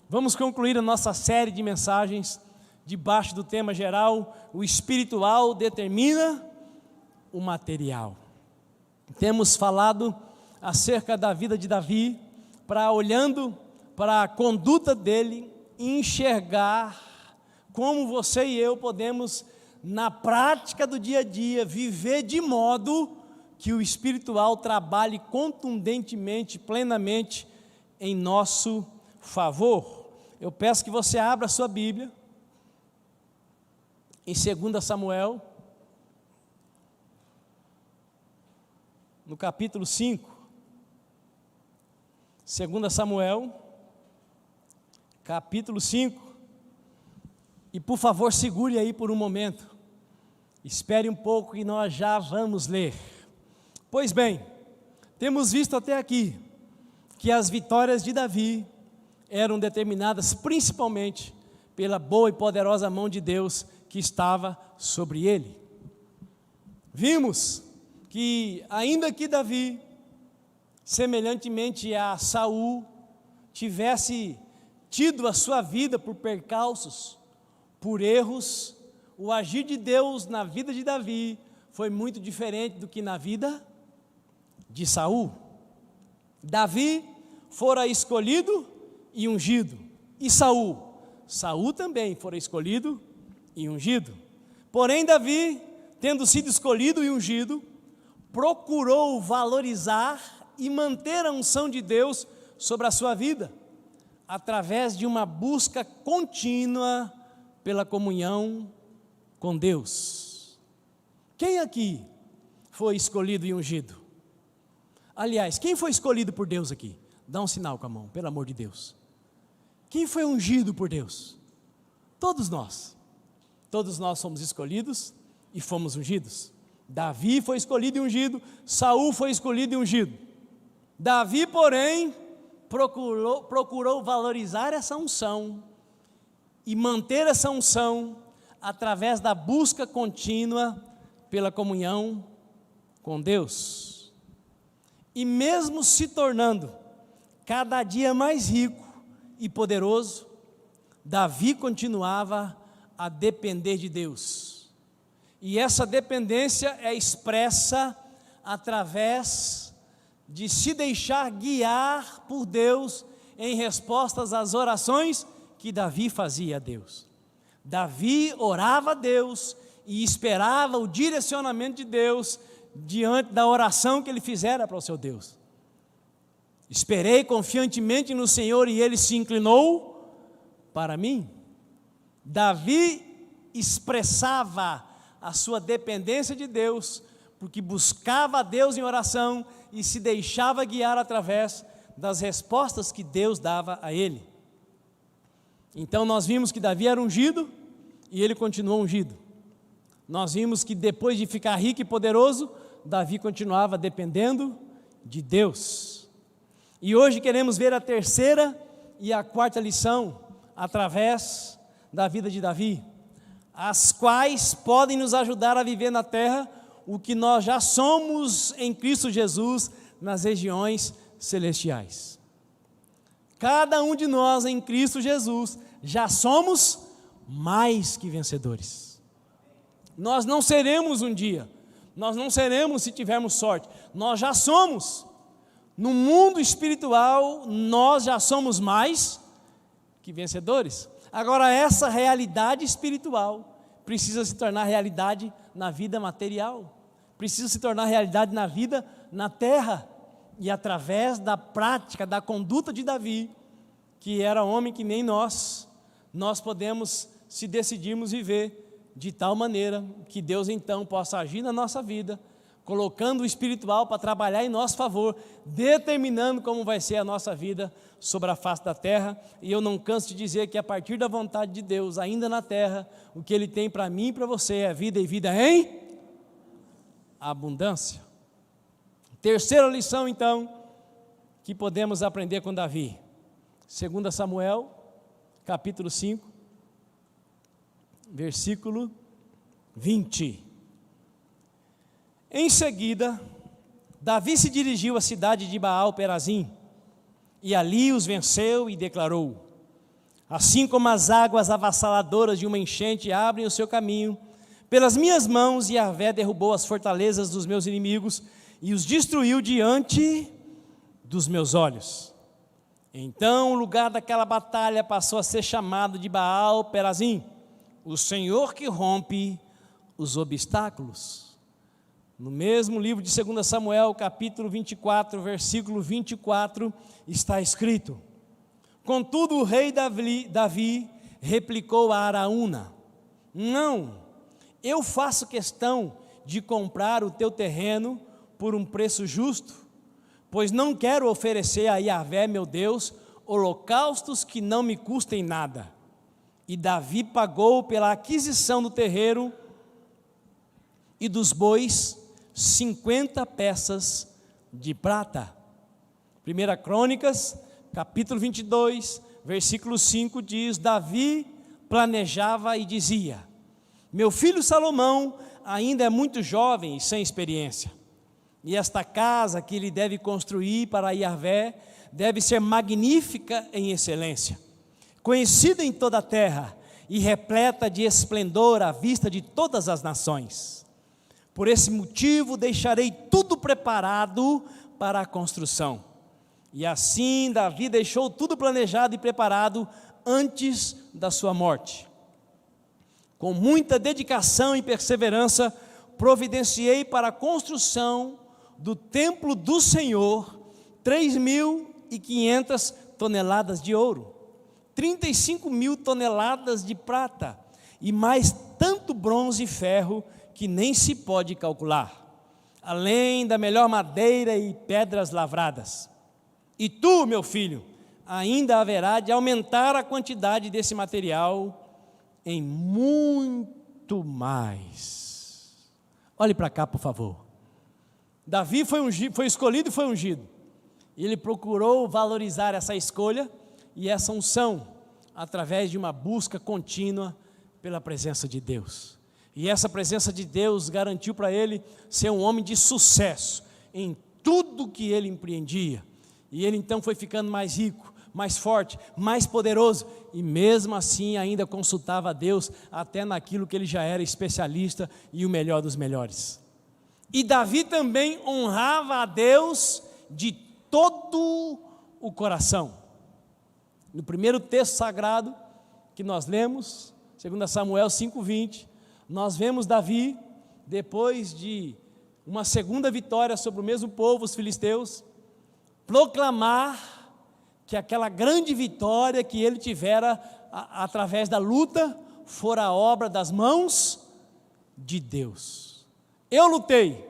Vamos concluir a nossa série de mensagens debaixo do tema geral: o espiritual determina o material. Temos falado acerca da vida de Davi, olhando para a conduta dele, enxergar como você e eu podemos, na prática do dia a dia, viver de modo que o espiritual trabalhe contundentemente, plenamente em nosso favor. Eu peço que você abra a sua Bíblia em 2 Samuel, no capítulo 5. 2 Samuel, capítulo 5. E por favor, segure aí por um momento. Espere um pouco e nós já vamos ler. Pois bem, temos visto até aqui que as vitórias de Davi eram determinadas principalmente pela boa e poderosa mão de Deus que estava sobre ele. Vimos que ainda que Davi, semelhantemente a Saul, tivesse tido a sua vida por percalços, por erros, o agir de Deus na vida de Davi foi muito diferente do que na vida de Saul. Davi fora escolhido e ungido, e Saul também fora escolhido e ungido. Porém Davi, tendo sido escolhido e ungido, procurou valorizar e manter a unção de Deus sobre a sua vida, através de uma busca contínua pela comunhão com Deus. Quem aqui foi escolhido e ungido? Aliás, quem foi escolhido por Deus aqui? Dá um sinal com a mão, pelo amor de Deus. Quem foi ungido por Deus? Todos nós. Todos nós fomos escolhidos e fomos ungidos. Davi foi escolhido e ungido, Saul foi escolhido e ungido. Davi, porém, procurou valorizar essa unção e manter essa unção através da busca contínua pela comunhão com Deus. E mesmo se tornando cada dia mais rico e poderoso, Davi continuava a depender de Deus. E essa dependência é expressa através de se deixar guiar por Deus em respostas às orações que Davi fazia a Deus. Davi orava a Deus e esperava o direcionamento de Deus diante da oração que ele fizera para o seu Deus. Esperei confiantemente no Senhor e Ele se inclinou para mim. Davi expressava a sua dependência de Deus, porque buscava a Deus em oração e se deixava guiar através das respostas que Deus dava a ele. Então nós vimos que Davi era ungido e ele continuou ungido. Nós vimos que depois de ficar rico e poderoso, Davi continuava dependendo de Deus. E hoje queremos ver a terceira e a quarta lição através da vida de Davi, as quais podem nos ajudar a viver na terra o que nós já somos em Cristo Jesus nas regiões celestiais. Cada um de nós em Cristo Jesus já somos mais que vencedores. Nós não seremos um dia, nós não seremos se tivermos sorte, nós já somos. No mundo espiritual, nós já somos mais que vencedores. Agora, essa realidade espiritual precisa se tornar realidade na vida material, precisa se tornar realidade na vida na terra, e através da prática, da conduta de Davi, que era homem que nem nós podemos, se decidirmos viver de tal maneira que Deus então possa agir na nossa vida, colocando o espiritual para trabalhar em nosso favor, determinando como vai ser a nossa vida sobre a face da terra. E eu não canso de dizer que a partir da vontade de Deus, ainda na terra, o que Ele tem para mim e para você é vida e vida em abundância. Terceira lição então, que podemos aprender com Davi. 2 Samuel, capítulo 5, versículo 20. Em seguida, Davi se dirigiu à cidade de Baal-Perazim, e ali os venceu e declarou: Assim como as águas avassaladoras de uma enchente abrem o seu caminho, pelas minhas mãos Yahvé derrubou as fortalezas dos meus inimigos e os destruiu diante dos meus olhos. Então o lugar daquela batalha passou a ser chamado de Baal Perazim, o Senhor que rompe os obstáculos. No mesmo livro de 2 Samuel, capítulo 24, versículo 24, está escrito: contudo o rei Davi replicou a Araúna: não, eu faço questão de comprar o teu terreno por um preço justo, pois não quero oferecer a Yahvé meu Deus holocaustos que não me custem nada. E Davi pagou pela aquisição do terreiro e dos bois 50 peças de prata. 1 Crônicas, capítulo 22, versículo 5 diz: Davi planejava e dizia: meu filho Salomão ainda é muito jovem e sem experiência, e esta casa que ele deve construir para Yahvé deve ser magnífica em excelência, conhecida em toda a terra e repleta de esplendor à vista de todas as nações. Por esse motivo deixarei tudo preparado para a construção. E assim Davi deixou tudo planejado e preparado antes da sua morte. Com muita dedicação e perseverança, providenciei para a construção do templo do Senhor 3.500 toneladas de ouro, 35.000 toneladas de prata e mais tanto bronze e ferro que nem se pode calcular, além da melhor madeira e pedras lavradas. E tu, meu filho, ainda haverá de aumentar a quantidade desse material em muito mais. Olhe para cá, por favor. Davi foi escolhido e foi ungido. E ele procurou valorizar essa escolha e essa unção através de uma busca contínua pela presença de Deus. E essa presença de Deus garantiu para ele ser um homem de sucesso em tudo que ele empreendia. E ele então foi ficando mais rico, mais forte, mais poderoso, e mesmo assim ainda consultava a Deus até naquilo que ele já era especialista e o melhor dos melhores. E Davi também honrava a Deus de todo o coração. No primeiro texto sagrado que nós lemos, 2 Samuel 5:20, nós vemos Davi, depois de uma segunda vitória sobre o mesmo povo, os filisteus, proclamar que aquela grande vitória que ele tivera através da luta fora a obra das mãos de Deus. Eu lutei,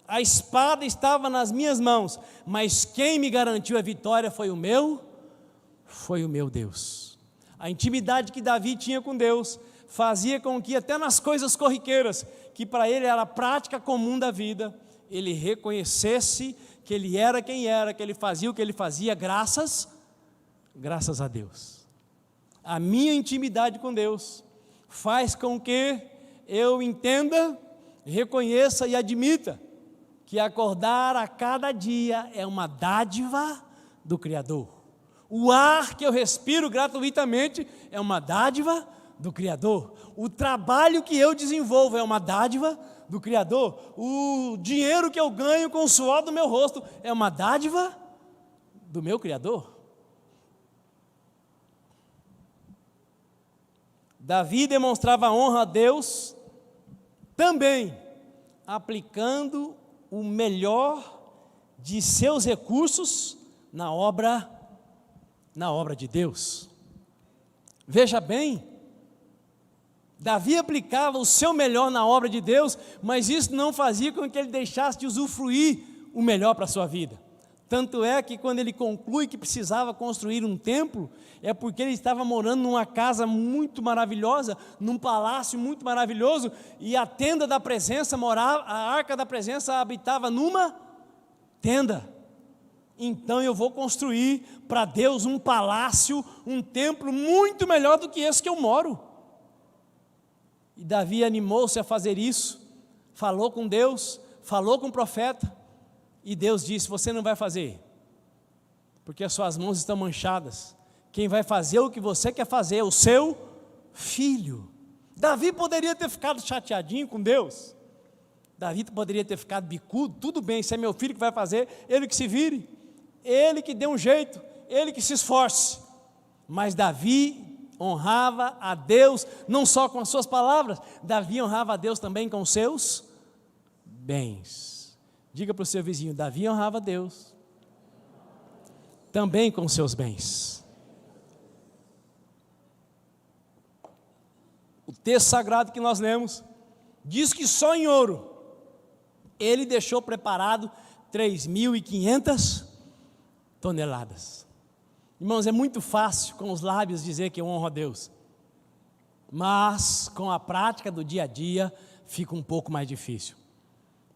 a espada estava nas minhas mãos, mas quem me garantiu a vitória foi o meu Deus. A intimidade que Davi tinha com Deus fazia com que até nas coisas corriqueiras, que para ele era a prática comum da vida, ele reconhecesse que ele era quem era, que ele fazia o que ele fazia, graças a Deus. A minha intimidade com Deus faz com que eu entenda, reconheça e admita que acordar a cada dia é uma dádiva do Criador. O ar que eu respiro gratuitamente é uma dádiva do Criador. O trabalho que eu desenvolvo é uma dádiva do Criador. O dinheiro que eu ganho com o suor do meu rosto é uma dádiva do meu Criador. Davi demonstrava honra a Deus também aplicando o melhor de seus recursos na obra de Deus. Veja bem, Davi aplicava o seu melhor na obra de Deus, mas isso não fazia com que ele deixasse de usufruir o melhor para a sua vida. Tanto é que quando ele conclui que precisava construir um templo, é porque ele estava morando numa casa muito maravilhosa, num palácio muito maravilhoso, e a tenda da presença morava, a arca da presença habitava numa tenda. Então eu vou construir para Deus um palácio, um templo muito melhor do que esse que eu moro. E Davi animou-se a fazer isso, falou com Deus, falou com o profeta, e Deus disse: você não vai fazer, porque as suas mãos estão manchadas. quem vai fazer o que você quer fazer é o seu filho. Davi poderia ter ficado chateadinho com Deus. Davi poderia ter ficado bicudo, tudo bem, se é meu filho que vai fazer, ele que se vire, ele que dê um jeito, ele que se esforce. Mas Davi honrava a Deus, não só com as suas palavras, Davi honrava a Deus também com os seus bens. Diga para o seu vizinho, Davi honrava a Deus, também com os seus bens. O texto sagrado que nós lemos, diz que só em ouro, ele deixou preparado 3.500 toneladas. Irmãos, é muito fácil com os lábios dizer que eu honro a Deus, mas com a prática do dia a dia fica um pouco mais difícil.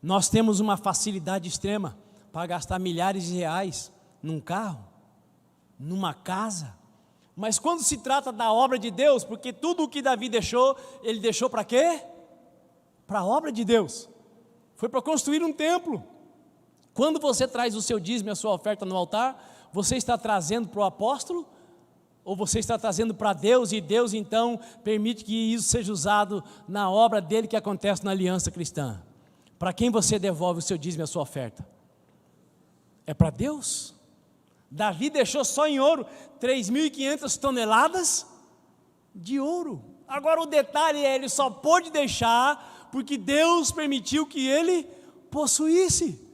Nós temos uma facilidade extrema para gastar milhares de reais num carro, numa casa, mas quando se trata da obra de Deus, porque tudo o que Davi deixou, ele deixou para quê? Para a obra de Deus, foi para construir um templo. Quando você traz o seu dízimo e a sua oferta no altar, você está trazendo para o apóstolo, ou você está trazendo para Deus, e Deus então permite que isso seja usado na obra dele que acontece na aliança cristã? Para quem você devolve o seu dízimo e a sua oferta? É para Deus. Davi deixou só em ouro 3.500 toneladas de ouro. Agora o detalhe é, ele só pôde deixar porque Deus permitiu que ele possuísse.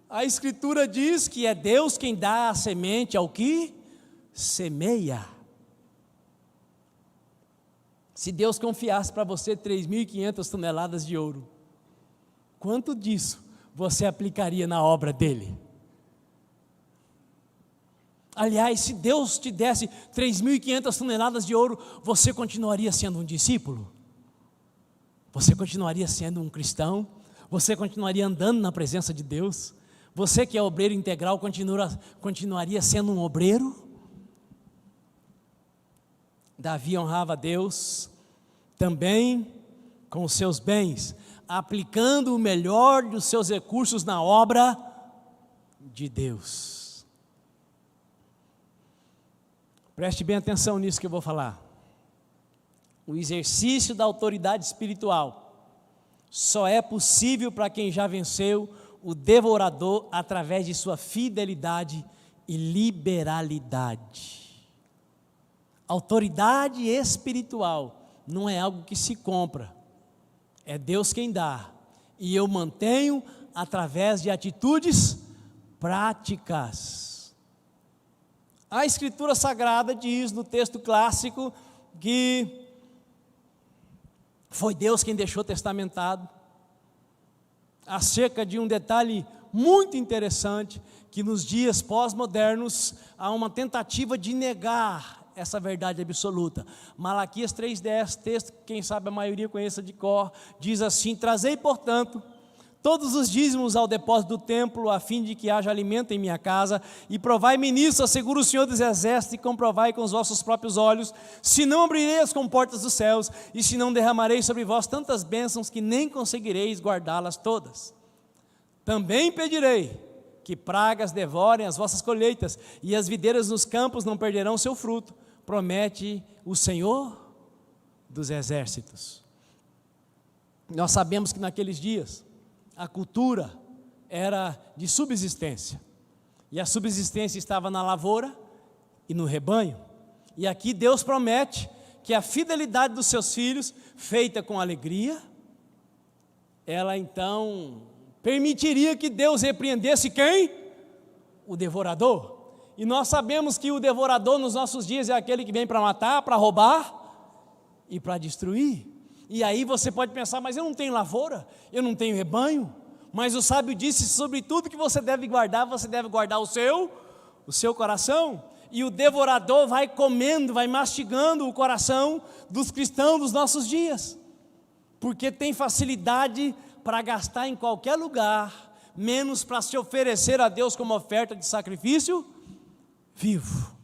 A Escritura diz que é Deus quem dá a semente ao que semeia. Se Deus confiasse para você 3.500 toneladas de ouro, quanto disso você aplicaria na obra dele? Aliás, se Deus te desse 3.500 toneladas de ouro, você continuaria sendo um discípulo? Você continuaria sendo um cristão? Você continuaria andando na presença de Deus? Você que é obreiro integral continuaria sendo um obreiro? Davi honrava a Deus também com os seus bens, aplicando o melhor dos seus recursos na obra de Deus. Preste bem atenção nisso que eu vou falar. O exercício da autoridade espiritual só é possível para quem já venceu o devorador através de sua fidelidade e liberalidade. Autoridade espiritual não é algo que se compra, é Deus quem dá, e eu mantenho através de atitudes práticas. A Escritura Sagrada diz no texto clássico que foi Deus quem deixou testamentado, acerca de um detalhe muito interessante, que nos dias pós-modernos há uma tentativa de negar essa verdade absoluta. Malaquias 3,10, texto que quem sabe a maioria conheça de cor, diz assim: trazei portanto todos os dízimos ao depósito do templo, a fim de que haja alimento em minha casa, e provai-me nisso, assegura o Senhor dos Exércitos, e comprovai com os vossos próprios olhos, se não abrirei as comportas dos céus, e se não derramarei sobre vós tantas bênçãos, que nem conseguireis guardá-las todas. Também pedirei que pragas devorem as vossas colheitas, e as videiras nos campos não perderão seu fruto, promete o Senhor dos Exércitos. Nós sabemos que naqueles dias, a cultura era de subsistência, e a subsistência estava na lavoura e no rebanho, e aqui Deus promete que a fidelidade dos seus filhos, feita com alegria, ela então permitiria que Deus repreendesse quem? O devorador. E nós sabemos que o devorador nos nossos dias é aquele que vem para matar, para roubar e para destruir. E aí você pode pensar, mas eu não tenho lavoura, eu não tenho rebanho. Mas o sábio disse, sobre tudo que você deve guardar o seu coração. E o devorador vai comendo, vai mastigando o coração dos cristãos dos nossos dias, porque tem facilidade para gastar em qualquer lugar, menos para se oferecer a Deus como oferta de sacrifício vivo.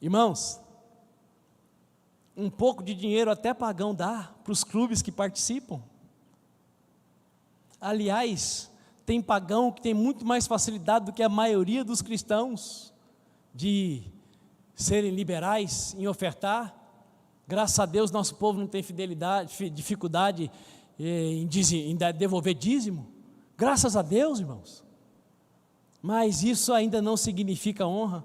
Irmãos, um pouco de dinheiro até pagão dá para os clubes que participam. Aliás, tem pagão que tem muito mais facilidade do que a maioria dos cristãos de serem liberais em ofertar. Graças a Deus nosso povo não tem dificuldade em devolver dízimo. Graças a Deus, irmãos. Mas isso ainda não significa honra.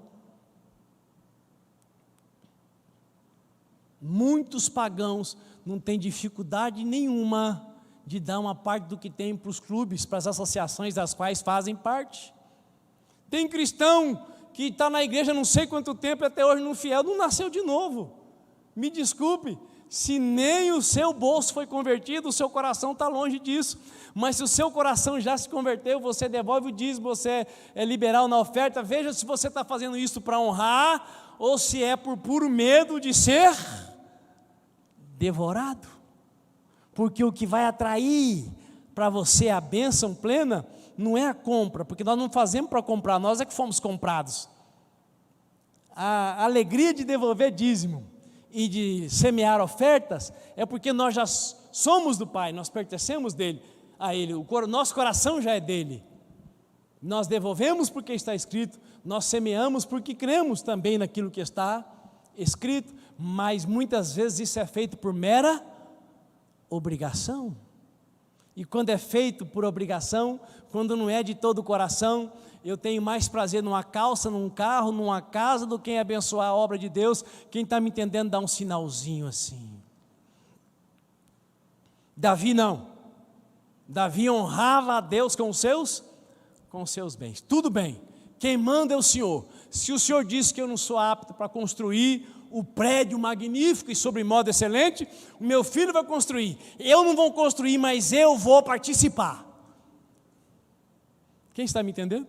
Muitos pagãos não têm dificuldade nenhuma de dar uma parte do que tem para os clubes, para as associações das quais fazem parte. Tem cristão que está na igreja não sei quanto tempo e até hoje não fiel, não nasceu de novo. Me desculpe, se nem o seu bolso foi convertido, o seu coração está longe disso. Mas se o seu coração já se converteu, você devolve o dízimo, você é liberal na oferta. Veja se você está fazendo isso para honrar ou se é por puro medo de ser devorado. Porque o que vai atrair para você a bênção plena não é a compra, porque nós não fazemos para comprar, nós é que fomos comprados. A alegria de devolver dízimo e de semear ofertas é porque nós já somos do Pai, nós pertencemos a Ele, nosso coração já é dele. Nós devolvemos porque está escrito, nós semeamos porque cremos também naquilo que está escrito, mas muitas vezes isso é feito por mera obrigação. E quando é feito por obrigação, quando não é de todo o coração, eu tenho mais prazer numa calça, num carro, numa casa, do que em abençoar a obra de Deus. Quem está me entendendo dá um sinalzinho assim. Davi não. Davi honrava a Deus com os seus bens. Tudo bem, quem manda é o Senhor. Se o Senhor disse que eu não sou apto para construir o prédio magnífico e sobre modo excelente, o meu filho vai construir. Eu não vou construir, mas eu vou participar. Quem está me entendendo?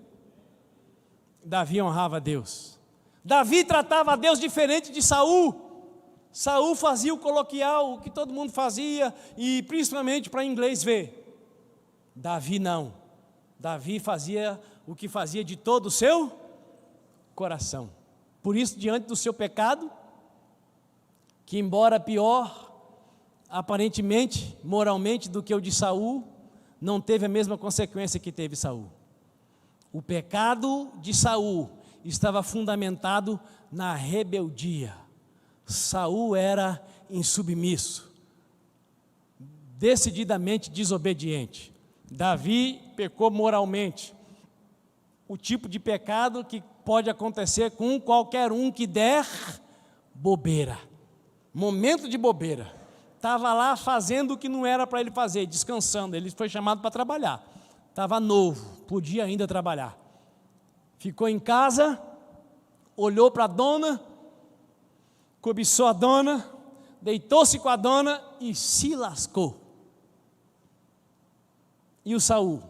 Davi honrava a Deus. Davi tratava a Deus diferente de Saul. Saul fazia o coloquial, o que todo mundo fazia, e principalmente para inglês ver. Davi não. Davi fazia o que fazia de todo o seu coração. Por isso, diante do seu pecado, que embora pior, aparentemente, moralmente, do que o de Saul, não teve a mesma consequência que teve Saul. O pecado de Saul estava fundamentado na rebeldia. Saul era insubmisso, decididamente desobediente. Davi pecou moralmente. O tipo de pecado que pode acontecer com qualquer um que der bobeira. Momento de bobeira. Estava lá fazendo o que não era para ele fazer, descansando. Ele foi chamado para trabalhar. Estava novo, podia ainda trabalhar. Ficou em casa, olhou para a dona, cobiçou a dona, deitou-se com a dona e se lascou. E o Saul?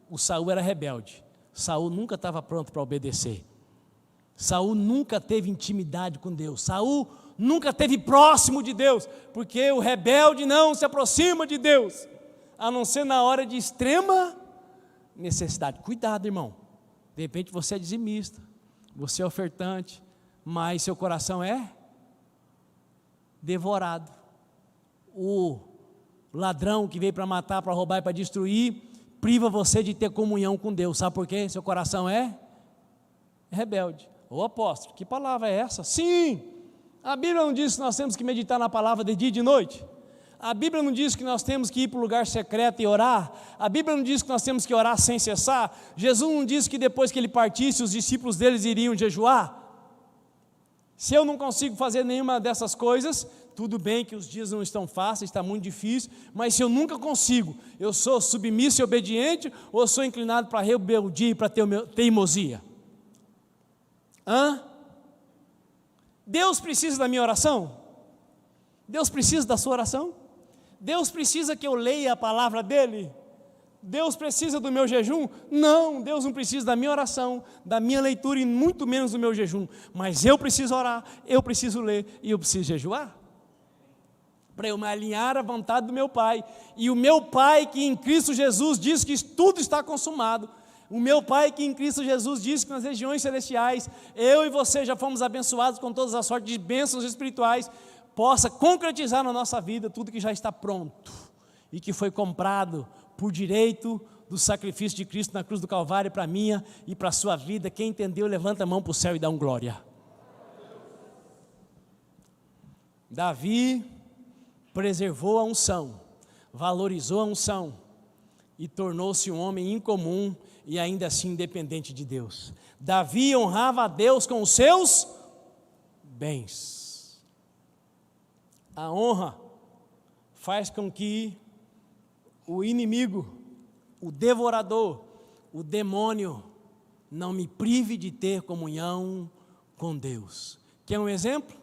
O Saul era rebelde. Saul nunca estava pronto para obedecer. Saul nunca teve intimidade com Deus. Saul nunca esteve próximo de Deus, porque o rebelde não se aproxima de Deus, a não ser na hora de extrema necessidade. Cuidado, irmão. De repente você é dizimista, você é ofertante, mas seu coração é devorado. O ladrão que veio para matar, para roubar e para destruir, priva você de ter comunhão com Deus. Sabe por quê? Seu coração é rebelde. Ô apóstolo, que palavra é essa? Sim, a Bíblia não diz que nós temos que meditar na palavra de dia e de noite. A Bíblia não diz que nós temos que ir para o lugar secreto e orar. A Bíblia não diz que nós temos que orar sem cessar. Jesus não disse que depois que ele partisse, os discípulos deles iriam jejuar. Se eu não consigo fazer nenhuma dessas coisas, tudo bem que os dias não estão fáceis, está muito difícil, mas se eu nunca consigo, eu sou submisso e obediente, ou eu sou inclinado para rebeldia e para teimosia? Deus precisa da minha oração? Deus precisa da sua oração? Deus precisa que eu leia a palavra dEle? Deus precisa do meu jejum? Não, Deus não precisa da minha oração, da minha leitura e muito menos do meu jejum. Mas eu preciso orar, eu preciso ler e eu preciso jejuar, para eu me alinhar à vontade do meu Pai. E o meu Pai que em Cristo Jesus diz que tudo está consumado. O meu Pai que em Cristo Jesus diz que nas regiões celestiais, eu e você já fomos abençoados com todas as sortes de bênçãos espirituais, possa concretizar na nossa vida tudo que já está pronto e que foi comprado por direito do sacrifício de Cristo na cruz do Calvário para a minha e para a sua vida? Quem entendeu, levanta a mão para o céu e dá um glória. Davi preservou a unção, valorizou a unção e tornou-se um homem incomum e ainda assim independente de Deus. Davi honrava a Deus com os seus bens. A honra faz com que o inimigo, o devorador, o demônio não me prive de ter comunhão com Deus. Quer um exemplo?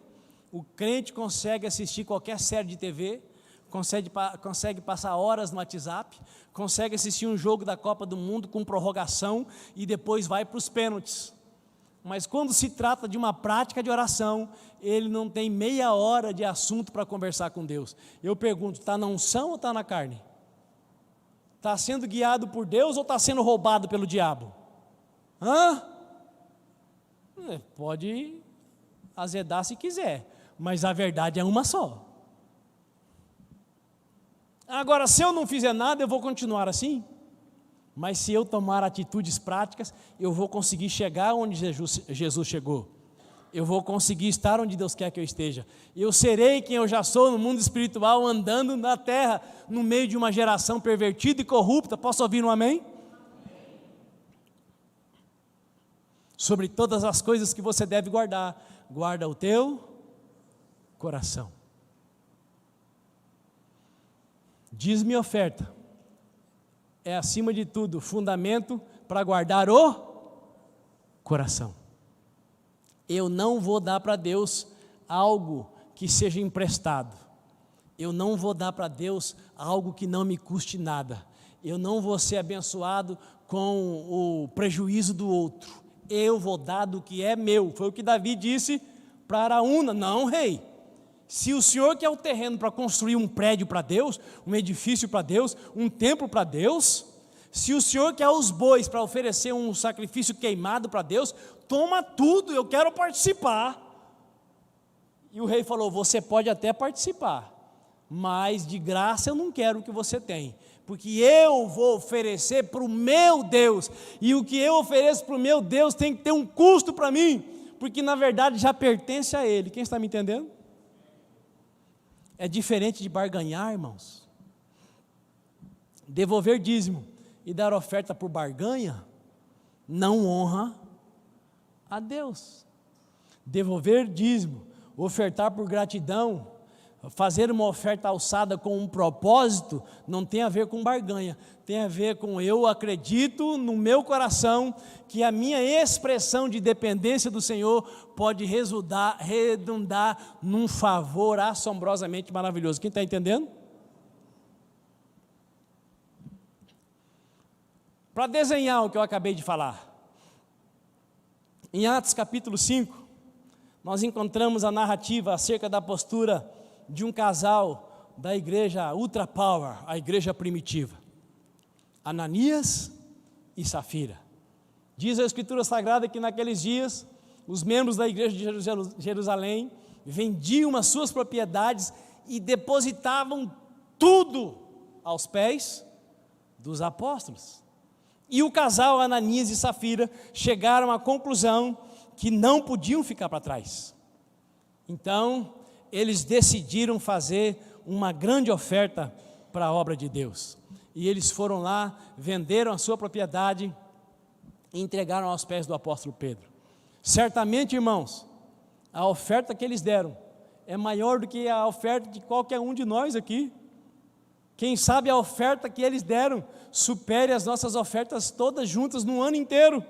O crente consegue assistir qualquer série de TV, consegue passar horas no WhatsApp, consegue assistir um jogo da Copa do Mundo com prorrogação e depois vai para os pênaltis. Mas quando se trata de uma prática de oração, ele não tem meia hora de assunto para conversar com Deus. Eu pergunto, está na unção ou está na carne? Está sendo guiado por Deus ou está sendo roubado pelo diabo? Pode azedar se quiser, mas a verdade é uma só. Agora, se eu não fizer nada, eu vou continuar assim? Mas se eu tomar atitudes práticas, eu vou conseguir chegar onde Jesus chegou. Eu vou conseguir estar onde Deus quer que eu esteja. Eu serei quem eu já sou no mundo espiritual, andando na terra, no meio de uma geração pervertida e corrupta. Posso ouvir um amém? Sobre todas as coisas que você deve guardar, guarda o teu coração. Dízimo e oferta é, acima de tudo, fundamento para guardar o coração. Eu não vou dar para Deus algo que seja emprestado. Eu não vou dar para Deus algo que não me custe nada. Eu não vou ser abençoado com o prejuízo do outro. Eu vou dar do que é meu. Foi o que Davi disse para Araúna: não, rei, se o senhor quer o terreno para construir um prédio para Deus, um edifício para Deus, um templo para Deus, se o senhor quer os bois para oferecer um sacrifício queimado para Deus, toma tudo, eu quero participar. E o rei falou: você pode até participar, mas de graça eu não quero o que você tem, porque eu vou oferecer para o meu Deus, e o que eu ofereço para o meu Deus tem que ter um custo para mim, porque na verdade já pertence a Ele. Quem está me entendendo? É diferente de barganhar, irmãos. Devolver dízimo e dar oferta por barganha não honra a Deus. Devolver dízimo, ofertar por gratidão, fazer uma oferta alçada com um propósito, não tem a ver com barganha, tem a ver com eu acredito no meu coração que a minha expressão de dependência do Senhor pode redundar num favor assombrosamente maravilhoso. Quem está entendendo? Para desenhar o que eu acabei de falar, em Atos capítulo 5, nós encontramos a narrativa acerca da postura de um casal da igreja Ultra Power, a igreja primitiva, Ananias e Safira. Diz a Escritura Sagrada que naqueles dias, os membros da igreja de Jerusalém vendiam as suas propriedades e depositavam tudo aos pés dos apóstolos. E o casal Ananias e Safira chegaram à conclusão que não podiam ficar para trás. Então, eles decidiram fazer uma grande oferta para a obra de Deus. E eles foram lá, venderam a sua propriedade e entregaram aos pés do apóstolo Pedro. Certamente, irmãos, a oferta que eles deram é maior do que a oferta de qualquer um de nós aqui. Quem sabe a oferta que eles deram supere as nossas ofertas todas juntas no ano inteiro.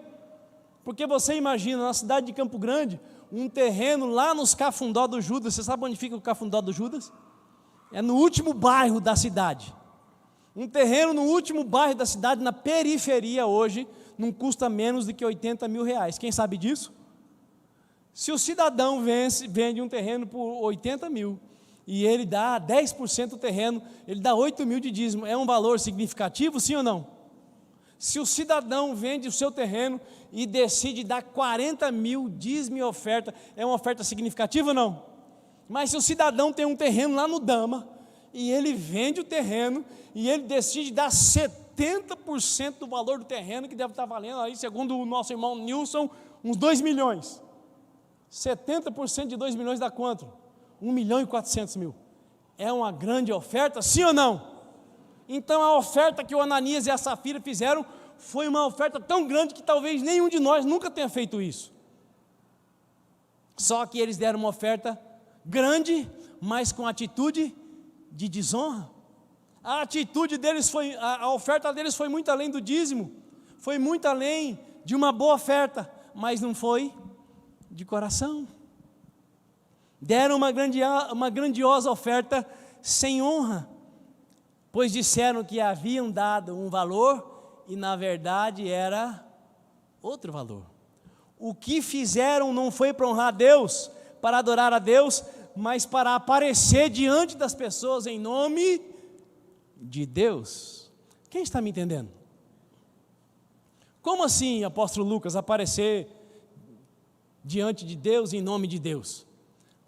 Porque você imagina, na cidade de Campo Grande, um terreno lá nos Cafundó do Judas. Você sabe onde fica o Cafundó do Judas? É no último bairro da cidade. Um terreno no último bairro da cidade, na periferia hoje, não custa menos do que 80 mil reais. Quem sabe disso? Se o cidadão vende um terreno por 80 mil, e ele dá 10% do terreno, ele dá 8 mil de dízimo, é um valor significativo, sim ou não? Se o cidadão vende o seu terreno e decide dar 40 mil dízimo e oferta, é uma oferta significativa ou não? Mas se o cidadão tem um terreno lá no Dama, e ele vende o terreno, e ele decide dar 70 70% do valor do terreno, que deve estar valendo aí, segundo o nosso irmão Nilson, uns 2 milhões. 70% de 2 milhões dá quanto? 1.400.000. É uma grande oferta, sim ou não? Então a oferta que o Ananias e a Safira fizeram foi uma oferta tão grande que talvez nenhum de nós nunca tenha feito isso. Só que eles deram uma oferta grande, mas com atitude de desonra. A atitude deles foi, a oferta deles foi muito além do dízimo, foi muito além de uma boa oferta, mas não foi de coração. Deram uma grandiosa oferta sem honra, pois disseram que haviam dado um valor e na verdade era outro valor. O que fizeram não foi para honrar a Deus, para adorar a Deus, mas para aparecer diante das pessoas em nome de Deus. Quem está me entendendo? Como assim, apóstolo Lucas, aparecer diante de Deus em nome de Deus?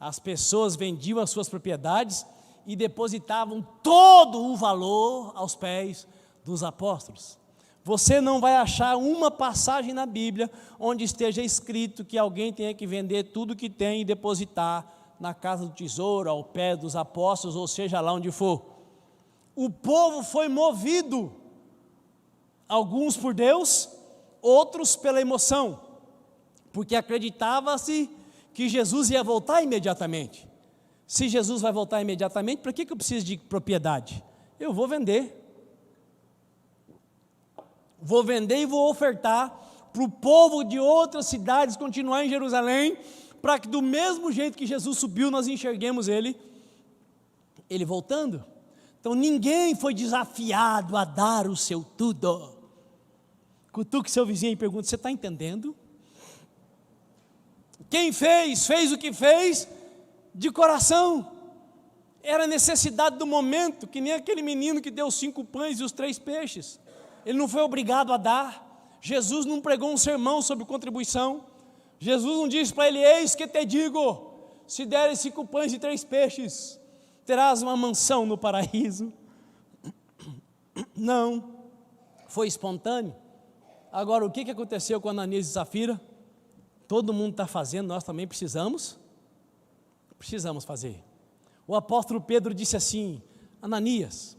As pessoas vendiam as suas propriedades e depositavam todo o valor aos pés dos apóstolos. Você não vai achar uma passagem na Bíblia onde esteja escrito que alguém tenha que vender tudo que tem e depositar na casa do tesouro, ao pé dos apóstolos, ou seja lá onde for. O povo foi movido, alguns por Deus, outros pela emoção, porque acreditava-se que Jesus ia voltar imediatamente. Se Jesus vai voltar imediatamente, para que eu preciso de propriedade? Eu vou vender. Vou vender e vou ofertar para o povo de outras cidades continuar em Jerusalém, para que do mesmo jeito que Jesus subiu, nós enxerguemos Ele voltando. Então ninguém foi desafiado a dar o seu tudo. Cutuque seu vizinho e pergunta: você está entendendo? Quem fez o que fez de coração. Era necessidade do momento, que nem aquele menino que deu 5 pães e os 3 peixes. Ele não foi obrigado a dar. Jesus não pregou um sermão sobre contribuição. Jesus não disse para ele: eis que te digo, se deres 5 pães e 3 peixes, terás uma mansão no paraíso. Não, foi espontâneo. Agora, o que aconteceu com Ananias e Safira? Todo mundo está fazendo, nós também precisamos fazer. O apóstolo Pedro disse assim: Ananias,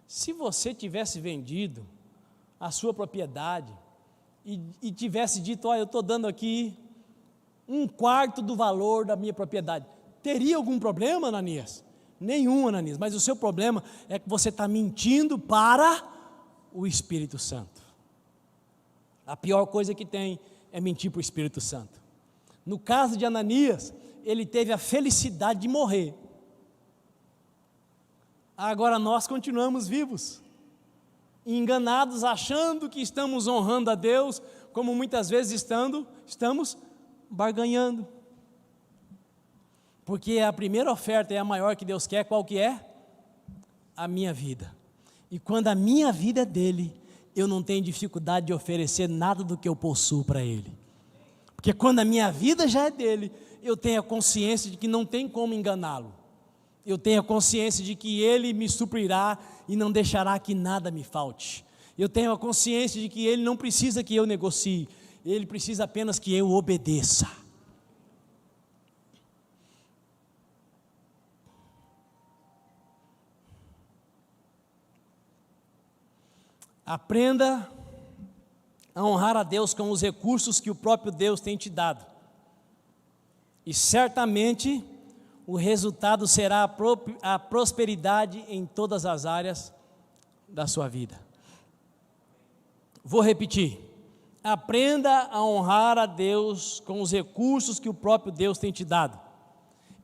se você tivesse vendido a sua propriedade e tivesse dito: olha, eu estou dando aqui 1/4 do valor da minha propriedade, teria algum problema, Ananias? Nenhum, Ananias, mas o seu problema é que você está mentindo para o Espírito Santo. A pior coisa que tem é mentir para o Espírito Santo. No caso de Ananias, ele teve a felicidade de morrer. Agora nós continuamos vivos, enganados, achando que estamos honrando a Deus, como muitas vezes estamos barganhando. Porque a primeira oferta é a maior que Deus quer. Qual que é? A minha vida. E quando a minha vida é dele, eu não tenho dificuldade de oferecer nada do que eu possuo para ele. Porque quando a minha vida já é dele, eu tenho a consciência de que não tem como enganá-lo. Eu tenho a consciência de que ele me suprirá e não deixará que nada me falte. Eu tenho a consciência de que ele não precisa que eu negocie, ele precisa apenas que eu obedeça. Aprenda a honrar a Deus com os recursos que o próprio Deus tem te dado. E certamente o resultado será a prosperidade em todas as áreas da sua vida. Vou repetir. Aprenda a honrar a Deus com os recursos que o próprio Deus tem te dado.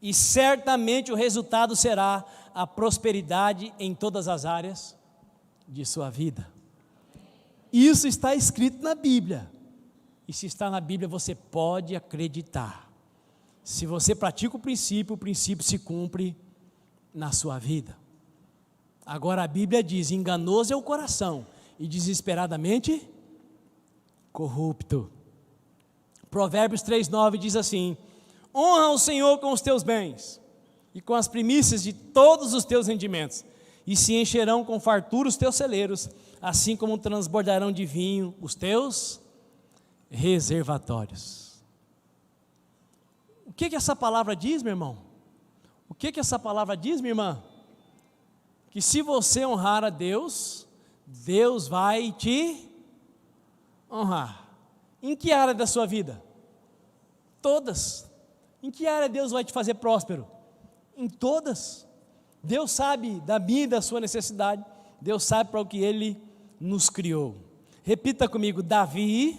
E certamente o resultado será a prosperidade em todas as áreas de sua vida. Isso está escrito na Bíblia. E se está na Bíblia, você pode acreditar. Se você pratica o princípio se cumpre na sua vida. Agora a Bíblia diz: enganoso é o coração e desesperadamente corrupto. Provérbios 3:9 diz assim: honra o Senhor com os teus bens e com as primícias de todos os teus rendimentos, e se encherão com fartura os teus celeiros. assim como transbordarão de vinho os teus reservatórios. O que essa palavra diz, meu irmão? O que essa palavra diz, minha irmã? Que se você honrar a Deus, Deus vai te honrar. Em que área da sua vida? Todas. Em que área Deus vai te fazer próspero? Em todas. Deus sabe da minha e da sua necessidade. Deus sabe para o que Ele nos criou. Repita comigo: Davi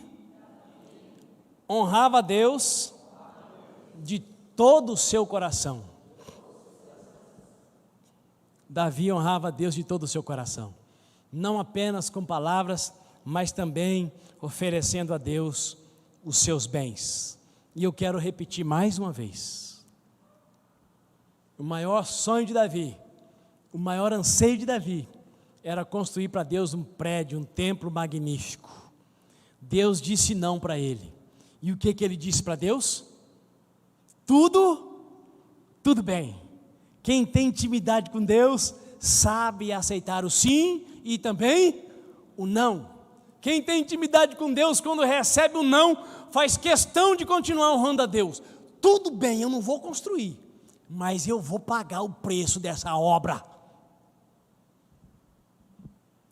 honrava a Deus de todo o seu coração. Davi honrava a Deus de todo o seu coração, não apenas com palavras, mas também oferecendo a Deus os seus bens. E eu quero repetir mais uma vez: o maior sonho de Davi, o maior anseio de Davi, era construir para Deus um prédio, um templo magnífico. Deus disse não para ele. E o que ele disse para Deus? Tudo bem. Quem tem intimidade com Deus sabe aceitar o sim e também o não. Quem tem intimidade com Deus, quando recebe o não, faz questão de continuar honrando a Deus. Tudo bem, eu não vou construir, mas eu vou pagar o preço dessa obra.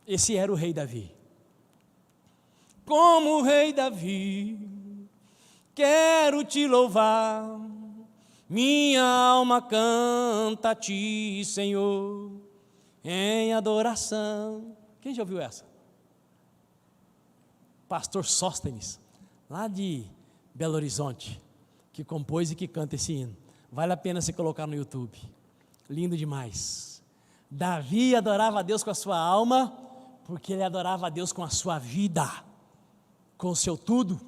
Esse era o rei Davi. Como o rei Davi, quero te louvar, minha alma canta a ti, Senhor, em adoração. Quem já ouviu essa? Pastor Sóstenes, lá de Belo Horizonte, que compôs e que canta esse hino. Vale a pena você colocar no YouTube. Lindo demais. Davi adorava a Deus com a sua alma, porque ele adorava a Deus com a sua vida, com o seu tudo.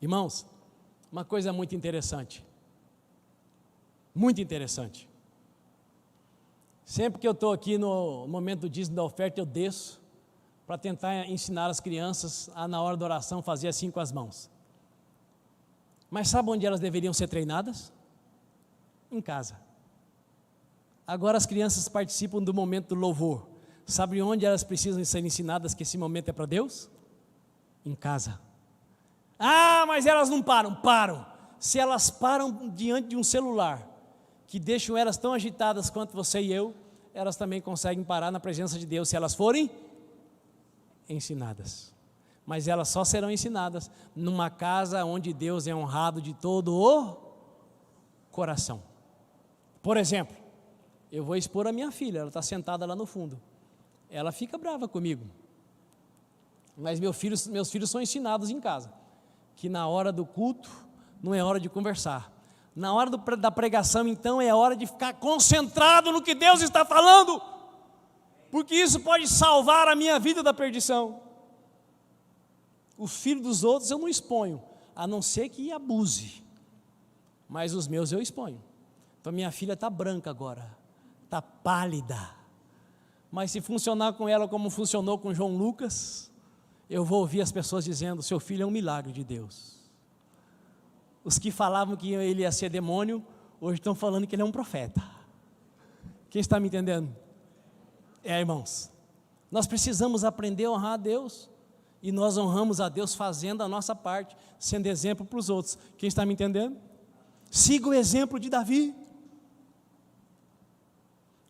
Irmãos, uma coisa muito interessante. Muito interessante. Sempre que eu estou aqui no momento do dízimo da oferta, eu desço para tentar ensinar as crianças a, na hora da oração, fazer assim com as mãos. Mas sabe onde elas deveriam ser treinadas? Em casa. Agora as crianças participam do momento do louvor. Sabe onde elas precisam ser ensinadas que esse momento é para Deus? Em casa. Ah, mas elas não param. Param. Se elas param diante de um celular, que deixam elas tão agitadas quanto você e eu, elas também conseguem parar na presença de Deus, se elas forem ensinadas. Mas elas só serão ensinadas numa casa onde Deus é honrado de todo o coração. Por exemplo, eu vou expor a minha filha, ela está sentada lá no fundo. Ela fica brava comigo. Mas meus filhos são ensinados em casa, que na hora do culto não é hora de conversar. Na hora da pregação, então, é hora de ficar concentrado no que Deus está falando, porque isso pode salvar a minha vida da perdição. O filho dos outros eu não exponho, a não ser que abuse, mas os meus eu exponho. Então minha filha está branca agora, está pálida, mas se funcionar com ela como funcionou com João Lucas, eu vou ouvir as pessoas dizendo: seu filho é um milagre de Deus. Os que falavam que ele ia ser demônio, hoje estão falando que ele é um profeta. Quem está me entendendo? Irmãos, nós precisamos aprender a honrar a Deus, e nós honramos a Deus fazendo a nossa parte, sendo exemplo para os outros. Quem está me entendendo? Siga o exemplo de Davi.